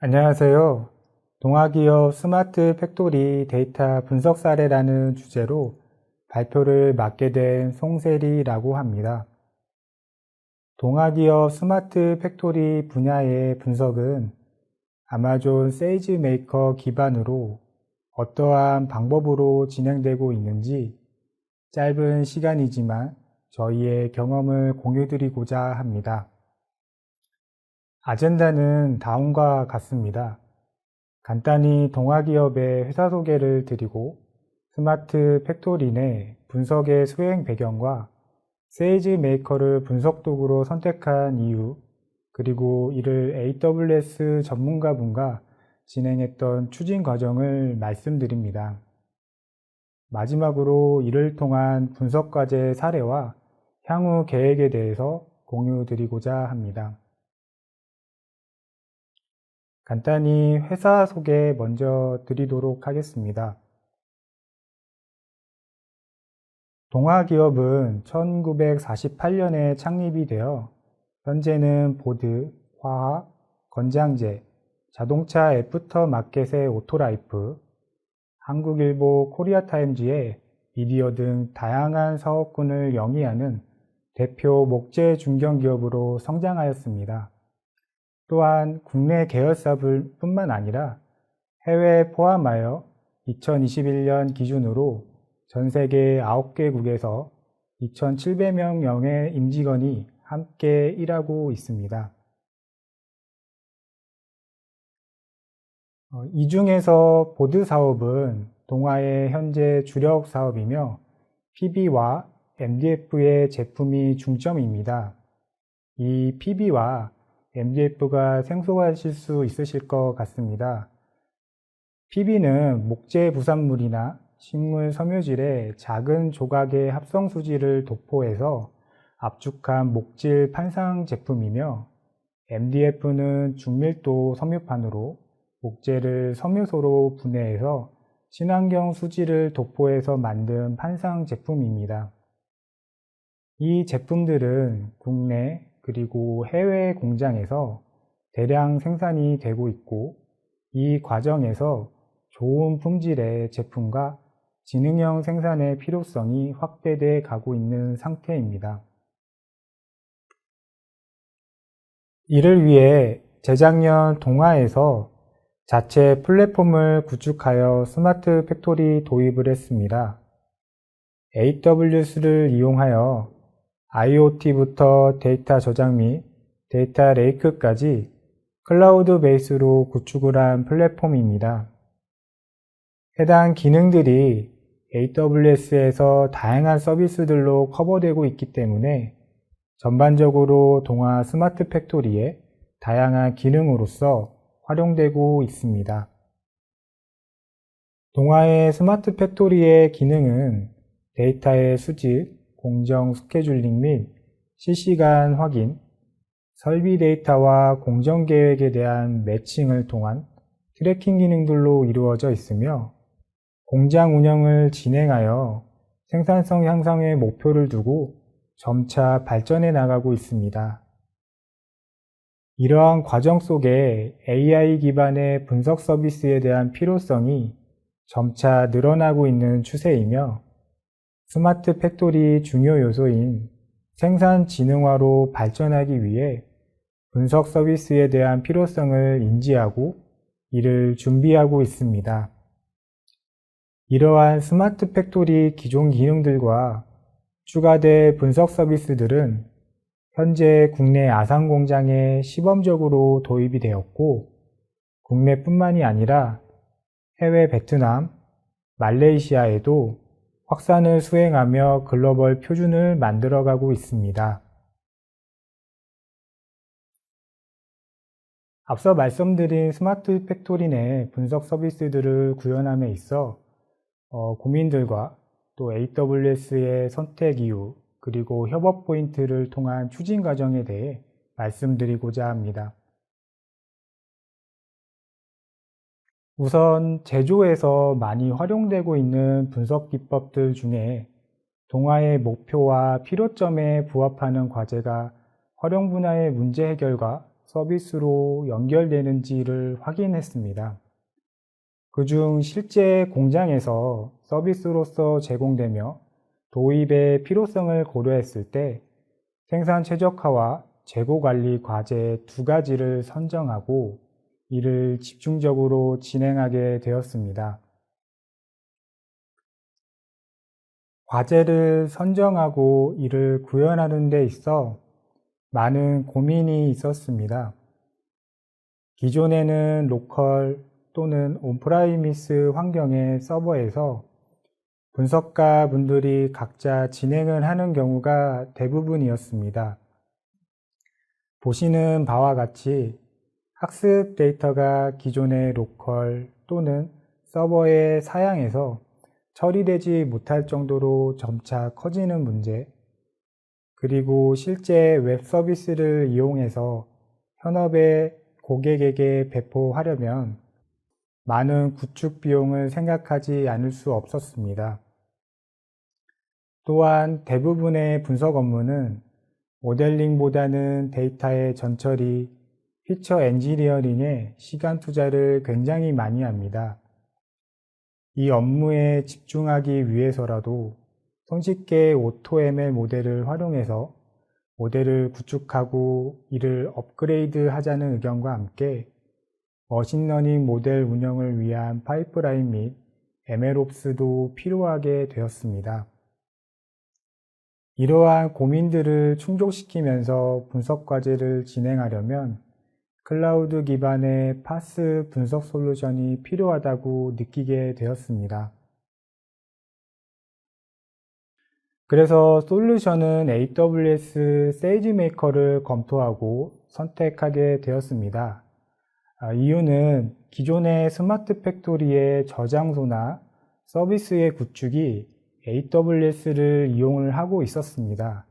안녕하세요. 동아기업 스마트 팩토리 데이터 분석 사례라는 주제로 발표를 맡게 된 송세리라고 합니다. 동아기업 스마트 팩토리 분야의 분석은 아마존 세이지메이커 기반으로 어떠한 방법으로 진행되고 있는지 짧은 시간이지만 저희의 경험을 공유드리고자 합니다. 아젠다는 다음과 같습니다. 간단히 동아기업의 회사 소개를 드리고 스마트 팩토리 내 분석의 수행 배경과 세이지 메이커를 분석 도구로 선택한 이유, 그리고 이를 AWS 전문가분과 진행했던 추진 과정을 말씀드립니다. 마지막으로 이를 통한 분석 과제 사례와 향후 계획에 대해서 공유 드리고자 합니다. 간단히 회사 소개 먼저 드리도록 하겠습니다. 동아기업은 1948년에 창립이 되어 현재는 보드, 화학, 건장제, 자동차 애프터 마켓의 오토라이프, 한국일보 코리아타임즈의 미디어 등 다양한 사업군을 영위하는 대표 목재 중견기업으로 성장하였습니다. 또한 국내 계열사뿐만 아니라 해외 포함하여 2021년 기준으로 전 세계 9개국에서 2,700명의 임직원이 함께 일하고 있습니다. 이 중에서 보드 사업은 동아의 현재 주력 사업이며 PB와 MDF의 제품이 중점입니다. 이 PB와 MDF가 생소하실 수 있으실 것 같습니다. PB는 목재 부산물이나 식물 섬유질의 작은 조각의 합성 수지를 도포해서 압축한 목질 판상 제품이며 MDF는 중밀도 섬유판으로 목재를 섬유소로 분해해서 친환경 수지를 도포해서 만든 판상 제품입니다. 이 제품들은 국내 그리고 해외 공장에서 대량 생산이 되고 있고 이 과정에서 좋은 품질의 제품과 지능형 생산의 필요성이 확대돼 가고 있는 상태입니다. 이를 위해 재작년 동아에서 자체 플랫폼을 구축하여 스마트 팩토리 도입을 했습니다. AWS를 이용하여 IoT부터 데이터 저장 및 데이터 레이크까지 클라우드 베이스로 구축을 한 플랫폼입니다. 해당 기능들이 AWS에서 다양한 서비스들로 커버되고 있기 때문에 전반적으로 동아 스마트 팩토리의 다양한 기능으로서 활용되고 있습니다. 동아의 스마트 팩토리의 기능은 데이터의 수집, 공정 스케줄링 및 실시간 확인, 설비 데이터와 공정 계획에 대한 매칭을 통한 트래킹 기능들로 이루어져 있으며 공장 운영을 진행하여 생산성 향상의 목표를 두고 점차 발전해 나가고 있습니다. 이러한 과정 속에 AI 기반의 분석 서비스에 대한 필요성이 점차 늘어나고 있는 추세이며 스마트 팩토리 중요 요소인 생산 지능화로 발전하기 위해 분석 서비스에 대한 필요성을 인지하고 이를 준비하고 있습니다. 이러한 스마트 팩토리 기존 기능들과 추가된 분석 서비스들은 현재 국내 아산 공장에 시범적으로 도입이 되었고 국내뿐만이 아니라 해외 베트남, 말레이시아에도 확산을 수행하며 글로벌 표준을 만들어가고 있습니다. 앞서 말씀드린 스마트 팩토리 내 분석 서비스들을 구현함에 있어 고민들과 또 AWS의 선택 이유 그리고 협업 포인트를 통한 추진 과정에 대해 말씀드리고자 합니다. 우선 제조에서 많이 활용되고 있는 분석 기법들 중에 동아의 목표와 필요점에 부합하는 과제가 활용 분야의 문제 해결과 서비스로 연결되는지를 확인했습니다. 그중 실제 공장에서 서비스로서 제공되며 도입의 필요성을 고려했을 때 생산 최적화와 재고 관리 과제 두 가지를 선정하고 이를 집중적으로 진행하게 되었습니다. 과제를 선정하고 이를 구현하는 데 있어 많은 고민이 있었습니다. 기존에는 로컬 또는 온프라이미스 환경의 서버에서 분석가 분들이 각자 진행을 하는 경우가 대부분이었습니다. 보시는 바와 같이 학습 데이터가 기존의 로컬 또는 서버의 사양에서 처리되지 못할 정도로 점차 커지는 문제, 그리고 실제 웹 서비스를 이용해서 현업의 고객에게 배포하려면 많은 구축 비용을 생각하지 않을 수 없었습니다. 또한 대부분의 분석 업무는 모델링보다는 데이터의 전처리, 피처 엔지니어링에 시간 투자를 굉장히 많이 합니다. 이 업무에 집중하기 위해서라도 손쉽게 오토ML 모델을 활용해서 모델을 구축하고 이를 업그레이드 하자는 의견과 함께 머신러닝 모델 운영을 위한 파이프라인 및 MLOps도 필요하게 되었습니다. 이러한 고민들을 충족시키면서 분석 과제를 진행하려면 클라우드 기반의 파스 분석 솔루션이 필요하다고 느끼게 되었습니다. 그래서 솔루션은 AWS 세이지메이커를 검토하고 선택하게 되었습니다. 이유는 기존의 스마트 팩토리의 저장소나 서비스의 구축이 AWS를 이용을 하고 있었습니다.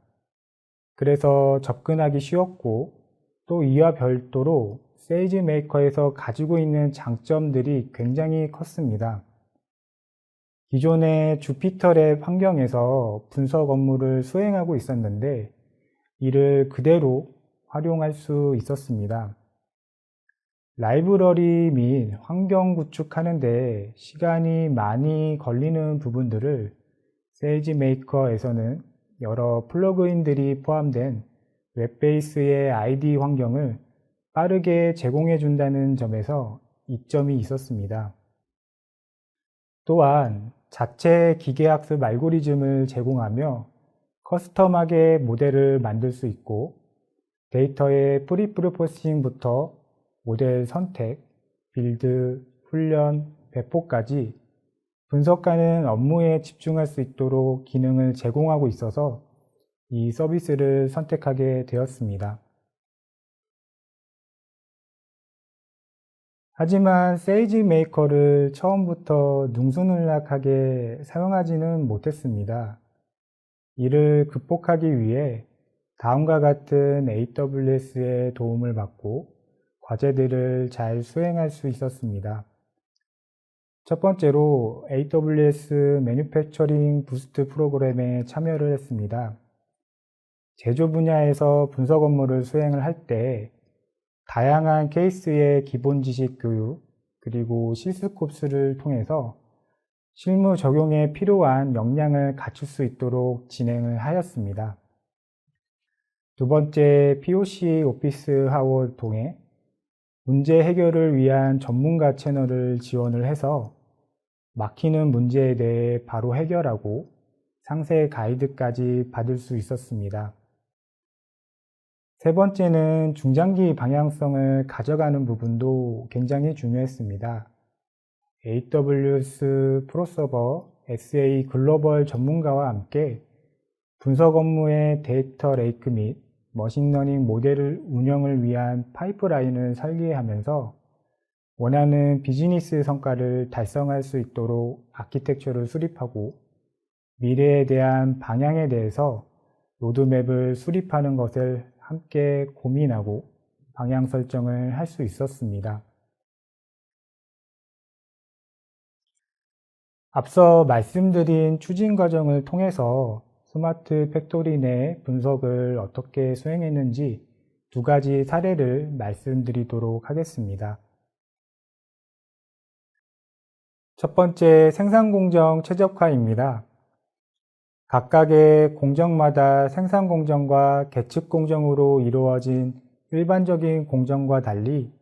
그래서 접근하기 쉬웠고 또 이와 별도로 세이지메이커에서 가지고 있는 장점들이 굉장히 컸습니다. 기존의 주피터랩 환경에서 분석 업무를 수행하고 있었는데 이를 그대로 활용할 수 있었습니다. 라이브러리 및 환경 구축하는데 시간이 많이 걸리는 부분들을 세이지메이커에서는 여러 플러그인들이 포함된 웹베이스의 IDE 환경을 빠르게 제공해 준다는 점에서 이점이 있었습니다. 또한 자체 기계학습 알고리즘을 제공하며 커스텀하게 모델을 만들 수 있고 데이터의 프리프로세싱부터 모델 선택, 빌드, 훈련, 배포까지 분석가는 업무에 집중할 수 있도록 기능을 제공하고 있어서 이 서비스를 선택하게 되었습니다. 하지만 세이지메이커를 처음부터 능수능란하게 사용하지는 못했습니다. 이를 극복하기 위해 다음과 같은 AWS의 도움을 받고 과제들을 잘 수행할 수 있었습니다. 첫 번째로 AWS 매뉴팩처링 부스트 프로그램에 참여를 했습니다. 제조 분야에서 분석 업무를 수행을 할 때 다양한 케이스의 기본 지식 교육 그리고 실습 코스를 통해서 실무 적용에 필요한 역량을 갖출 수 있도록 진행을 하였습니다. 두 번째, POC 오피스 하워를 통해 문제 해결을 위한 전문가 채널을 지원을 해서 막히는 문제에 대해 바로 해결하고 상세 가이드까지 받을 수 있었습니다. 세 번째는 중장기 방향성을 가져가는 부분도 굉장히 중요했습니다. AWS 프로서버 SA 글로벌 전문가와 함께 분석 업무의 데이터 레이크 및 머신러닝 모델 운영을 위한 파이프라인을 설계하면서 원하는 비즈니스 성과를 달성할 수 있도록 아키텍처를 수립하고 미래에 대한 방향에 대해서 로드맵을 수립하는 것을 함께 고민하고 방향 설정을 할 수 있었습니다. 앞서 말씀드린 추진 과정을 통해서 스마트 팩토리 내 분석을 어떻게 수행했는지 두 가지 사례를 말씀드리도록 하겠습니다. 첫 번째, 생산공정 최적화입니다. 각각의 공정마다 생산공정과 계측공정으로 이루어진 일반적인 공정과 달리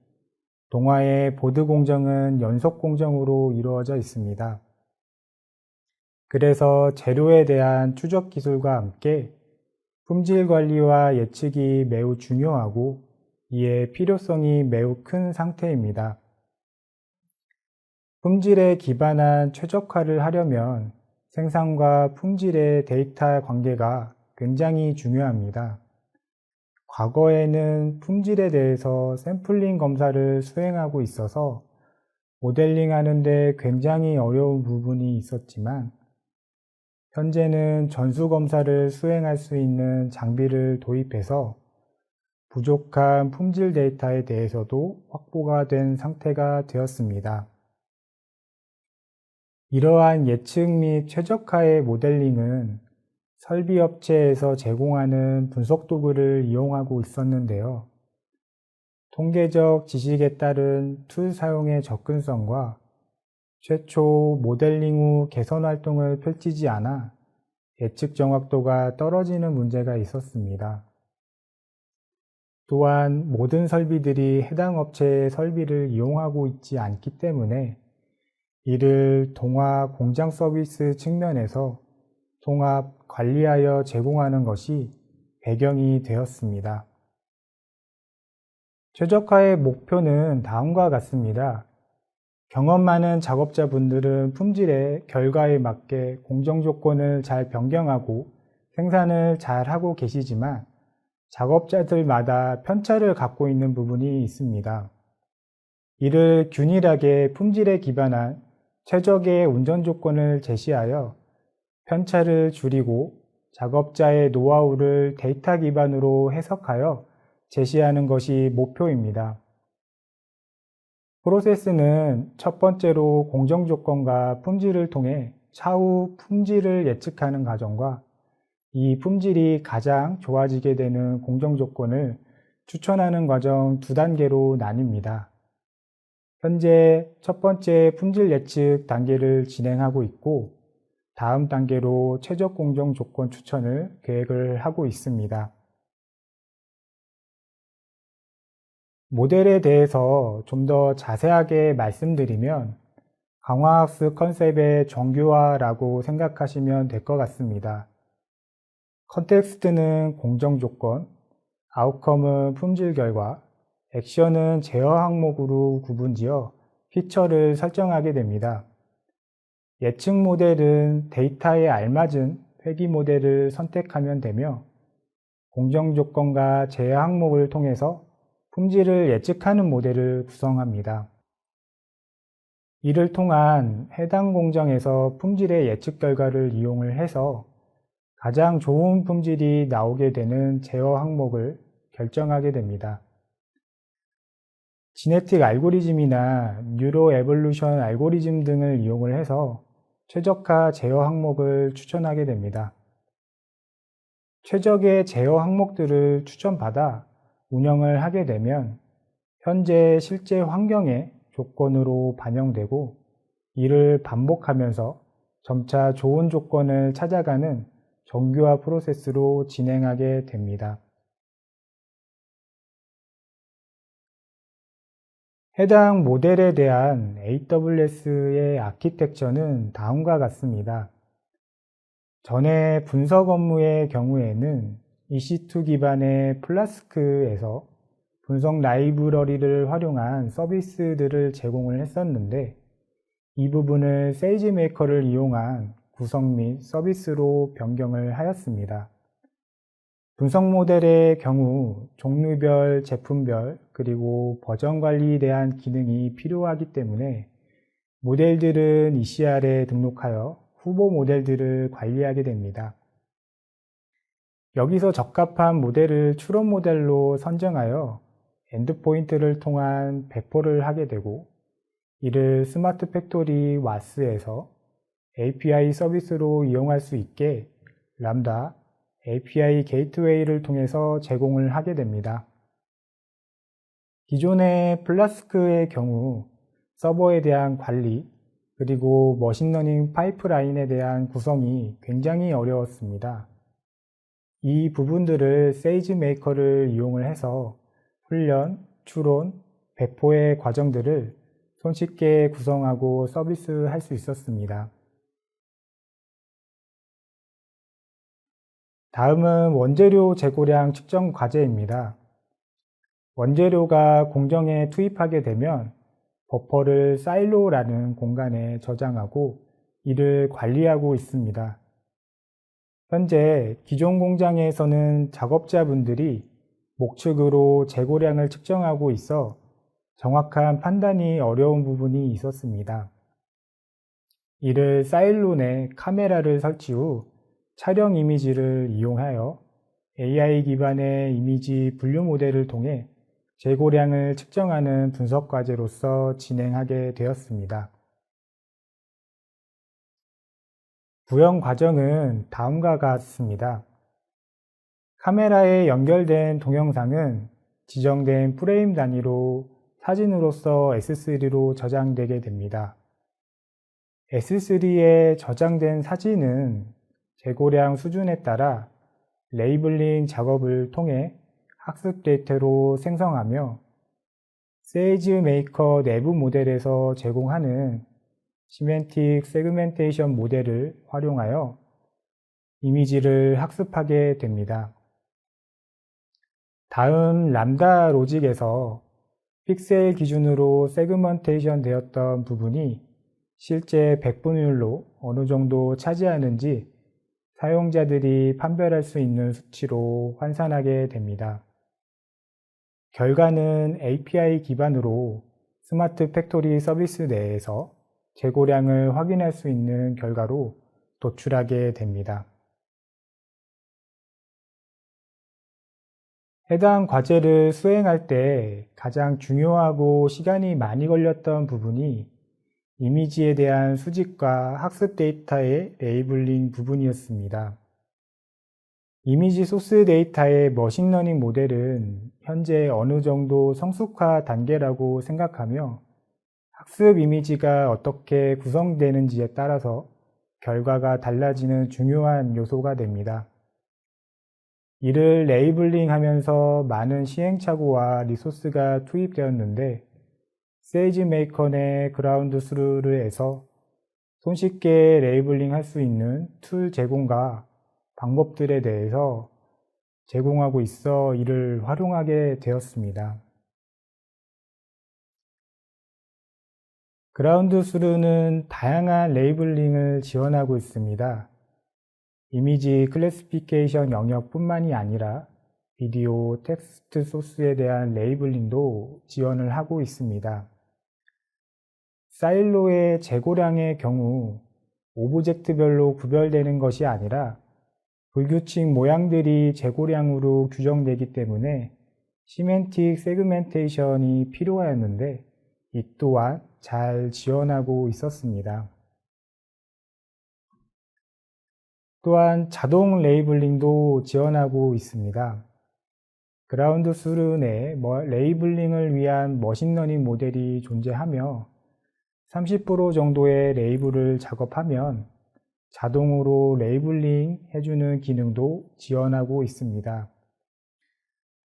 동화의 보드공정은 연속공정으로 이루어져 있습니다. 그래서 재료에 대한 추적 기술과 함께 품질 관리와 예측이 매우 중요하고 이에 필요성이 매우 큰 상태입니다. 품질에 기반한 최적화를 하려면 생산과 품질의 데이터 관계가 굉장히 중요합니다. 과거에는 품질에 대해서 샘플링 검사를 수행하고 있어서 모델링 하는데 굉장히 어려운 부분이 있었지만 현재는 전수 검사를 수행할 수 있는 장비를 도입해서 부족한 품질 데이터에 대해서도 확보가 된 상태가 되었습니다. 이러한 예측 및 최적화의 모델링은 설비업체에서 제공하는 분석 도구를 이용하고 있었는데요. 통계적 지식에 따른 툴 사용의 접근성과 최초 모델링 후 개선 활동을 펼치지 않아 예측 정확도가 떨어지는 문제가 있었습니다. 또한 모든 설비들이 해당 업체의 설비를 이용하고 있지 않기 때문에 이를 동화 공장 서비스 측면에서 통합 관리하여 제공하는 것이 배경이 되었습니다. 최적화의 목표는 다음과 같습니다. 경험 많은 작업자분들은 품질의 결과에 맞게 공정 조건을 잘 변경하고 생산을 잘 하고 계시지만 작업자들마다 편차를 갖고 있는 부분이 있습니다. 이를 균일하게 품질에 기반한 최적의 운전 조건을 제시하여 편차를 줄이고 작업자의 노하우를 데이터 기반으로 해석하여 제시하는 것이 목표입니다. 프로세스는 첫 번째로 공정 조건과 품질을 통해 차후 품질을 예측하는 과정과 이 품질이 가장 좋아지게 되는 공정 조건을 추천하는 과정 두 단계로 나뉩니다. 현재 첫 번째 품질 예측 단계를 진행하고 있고 다음 단계로 최적 공정 조건 추천을 계획을 하고 있습니다. 모델에 대해서 좀 더 자세하게 말씀드리면 강화학습 컨셉의 정교화라고 생각하시면 될 것 같습니다. 컨텍스트는 공정 조건, 아웃컴은 품질 결과, 액션은 제어 항목으로 구분지어 피처를 설정하게 됩니다. 예측 모델은 데이터에 알맞은 회귀 모델을 선택하면 되며 공정 조건과 제어 항목을 통해서 품질을 예측하는 모델을 구성합니다. 이를 통한 해당 공정에서 품질의 예측 결과를 이용을 해서 가장 좋은 품질이 나오게 되는 제어 항목을 결정하게 됩니다. 지네틱 알고리즘이나 뉴로 에볼루션 알고리즘 등을 이용을 해서 최적화 제어 항목을 추천하게 됩니다. 최적의 제어 항목들을 추천받아 운영을 하게 되면 현재 실제 환경의 조건으로 반영되고 이를 반복하면서 점차 좋은 조건을 찾아가는 정교화 프로세스로 진행하게 됩니다. 해당 모델에 대한 AWS의 아키텍처는 다음과 같습니다. 전에 분석 업무의 경우에는 EC2 기반의 플라스크에서 분석 라이브러리를 활용한 서비스들을 제공을 했었는데 이 부분을 세이지메이커를 이용한 구성 및 서비스로 변경을 하였습니다. 분석 모델의 경우 종류별, 제품별, 그리고 버전 관리에 대한 기능이 필요하기 때문에 모델들은 ECR에 등록하여 후보 모델들을 관리하게 됩니다. 여기서 적합한 모델을 추론 모델로 선정하여 엔드포인트를 통한 배포를 하게 되고 이를 스마트 팩토리 와스에서 API 서비스로 이용할 수 있게 람다 API 게이트웨이를 통해서 제공을 하게 됩니다. 기존의 플라스크의 경우 서버에 대한 관리, 그리고 머신러닝 파이프라인에 대한 구성이 굉장히 어려웠습니다. 이 부분들을 세이지메이커를 이용을 해서 훈련, 추론, 배포의 과정들을 손쉽게 구성하고 서비스할 수 있었습니다. 다음은 원재료 재고량 측정 과제입니다. 원재료가 공정에 투입하게 되면 버퍼를 사일로라는 공간에 저장하고 이를 관리하고 있습니다. 현재 기존 공장에서는 작업자분들이 목축으로 재고량을 측정하고 있어 정확한 판단이 어려운 부분이 있었습니다. 이를 사일로 내 카메라를 설치 후 촬영 이미지를 이용하여 AI 기반의 이미지 분류 모델을 통해 재고량을 측정하는 분석 과제로서 진행하게 되었습니다. 구현 과정은 다음과 같습니다. 카메라에 연결된 동영상은 지정된 프레임 단위로 사진으로서 S3로 저장되게 됩니다. S3에 저장된 사진은 재고량 수준에 따라 레이블링 작업을 통해 학습 데이터로 생성하며 세이지메이커 내부 모델에서 제공하는 시멘틱 세그멘테이션 모델을 활용하여 이미지를 학습하게 됩니다. 다음 람다 로직에서 픽셀 기준으로 세그멘테이션 되었던 부분이 실제 백분율로 어느 정도 차지하는지 사용자들이 판별할 수 있는 수치로 환산하게 됩니다. 결과는 API 기반으로 스마트 팩토리 서비스 내에서 재고량을 확인할 수 있는 결과로 도출하게 됩니다. 해당 과제를 수행할 때 가장 중요하고 시간이 많이 걸렸던 부분이 이미지에 대한 수집과 학습 데이터의 레이블링 부분이었습니다. 이미지 소스 데이터의 머신러닝 모델은 현재 어느 정도 성숙화 단계라고 생각하며 학습 이미지가 어떻게 구성되는지에 따라서 결과가 달라지는 중요한 요소가 됩니다. 이를 레이블링 하면서 많은 시행착오와 리소스가 투입되었는데 세이지메이커 내 그라운드 스루를 해서 손쉽게 레이블링 할 수 있는 툴 제공과 방법들에 대해서 제공하고 있어 이를 활용하게 되었습니다. 그라운드 스루는 다양한 레이블링을 지원하고 있습니다. 이미지 클래시피케이션 영역뿐만이 아니라 비디오, 텍스트 소스에 대한 레이블링도 지원을 하고 있습니다. 사일로의 재고량의 경우 오브젝트별로 구별되는 것이 아니라 불규칙 모양들이 재고량으로 규정되기 때문에 시멘틱 세그멘테이션이 필요하였는데 이 또한 잘 지원하고 있었습니다. 또한 자동 레이블링도 지원하고 있습니다. 그라운드 스루 내 레이블링을 위한 머신러닝 모델이 존재하며 30% 정도의 레이블을 작업하면 자동으로 레이블링 해주는 기능도 지원하고 있습니다.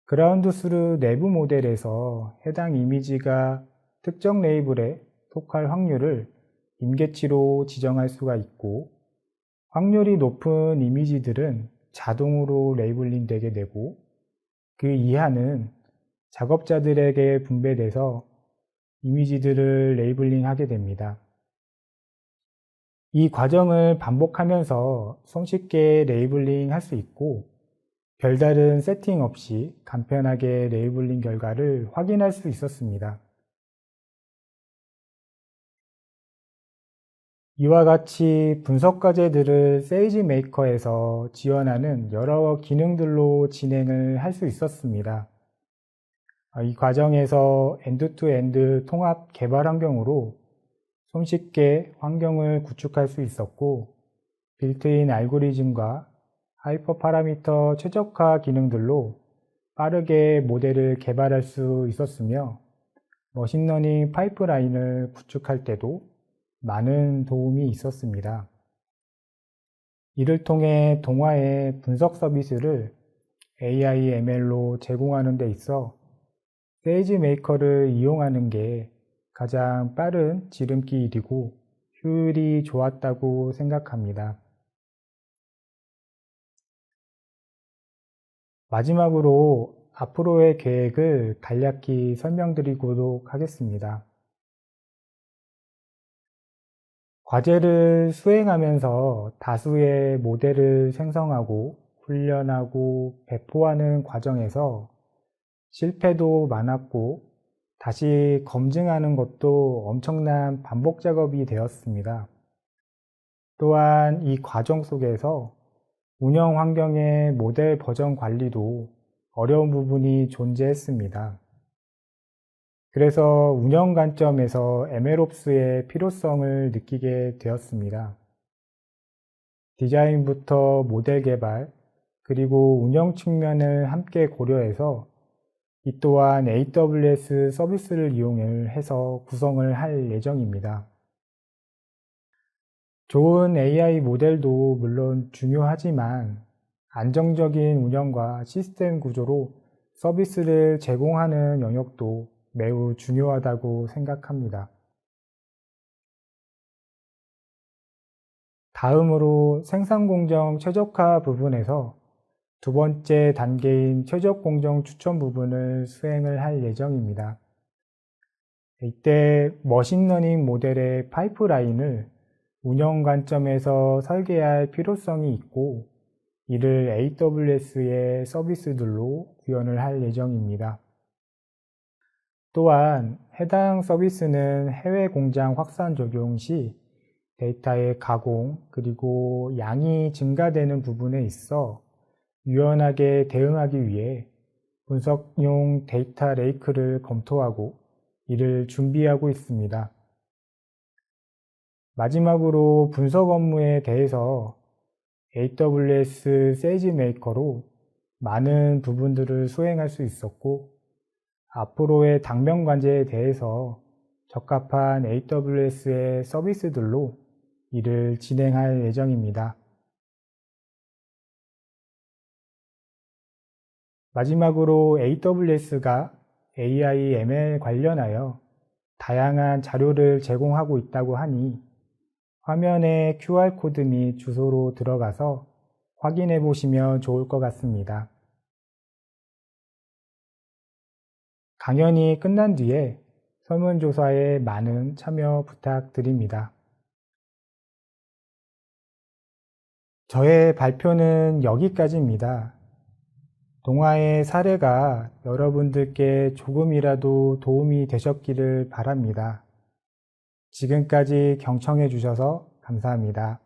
그라운드 스루 내부 모델에서 해당 이미지가 특정 레이블에 속할 확률을 임계치로 지정할 수가 있고 확률이 높은 이미지들은 자동으로 레이블링 되게 되고 그 이하는 작업자들에게 분배돼서 이미지들을 레이블링 하게 됩니다. 이 과정을 반복하면서 손쉽게 레이블링 할 수 있고 별다른 세팅 없이 간편하게 레이블링 결과를 확인할 수 있었습니다. 이와 같이 분석 과제들을 세이지메이커에서 지원하는 여러 기능들로 진행을 할 수 있었습니다. 이 과정에서 엔드-투-엔드 통합 개발 환경으로 손쉽게 환경을 구축할 수 있었고 빌트인 알고리즘과 하이퍼 파라미터 최적화 기능들로 빠르게 모델을 개발할 수 있었으며 머신러닝 파이프라인을 구축할 때도 많은 도움이 있었습니다. 이를 통해 동화의 분석 서비스를 AI ML로 제공하는 데 있어 세이지메이커를 이용하는 게 가장 빠른 지름길이고 효율이 좋았다고 생각합니다. 마지막으로 앞으로의 계획을 간략히 설명드리도록 하겠습니다. 과제를 수행하면서 다수의 모델을 생성하고 훈련하고 배포하는 과정에서 실패도 많았고 다시 검증하는 것도 엄청난 반복 작업이 되었습니다. 또한 이 과정 속에서 운영 환경의 모델 버전 관리도 어려운 부분이 존재했습니다. 그래서 운영 관점에서 MLOps의 필요성을 느끼게 되었습니다. 디자인부터 모델 개발, 그리고 운영 측면을 함께 고려해서 이 또한 AWS 서비스를 이용해서 구성을 할 예정입니다. 좋은 AI 모델도 물론 중요하지만 안정적인 운영과 시스템 구조로 서비스를 제공하는 영역도 매우 중요하다고 생각합니다. 다음으로 생산공정 최적화 부분에서 두 번째 단계인 최적공정 추천 부분을 수행을 할 예정입니다. 이때 머신러닝 모델의 파이프라인을 운영 관점에서 설계할 필요성이 있고 이를 AWS의 서비스들로 구현을 할 예정입니다. 또한 해당 서비스는 해외 공장 확산 적용 시 데이터의 가공 그리고 양이 증가되는 부분에 있어 유연하게 대응하기 위해 분석용 데이터 레이크를 검토하고 이를 준비하고 있습니다. 마지막으로 분석 업무에 대해서 AWS 세이지메이커로 많은 부분들을 수행할 수 있었고 앞으로의 당면 관제에 대해서 적합한 AWS의 서비스들로 이를 진행할 예정입니다. 마지막으로 AWS가 AI ML 관련하여 다양한 자료를 제공하고 있다고 하니 화면에 QR코드 및 주소로 들어가서 확인해 보시면 좋을 것 같습니다. 강연이 끝난 뒤에 설문조사에 많은 참여 부탁드립니다. 저의 발표는 여기까지입니다. 동화의 사례가 여러분들께 조금이라도 도움이 되셨기를 바랍니다. 지금까지 경청해 주셔서 감사합니다.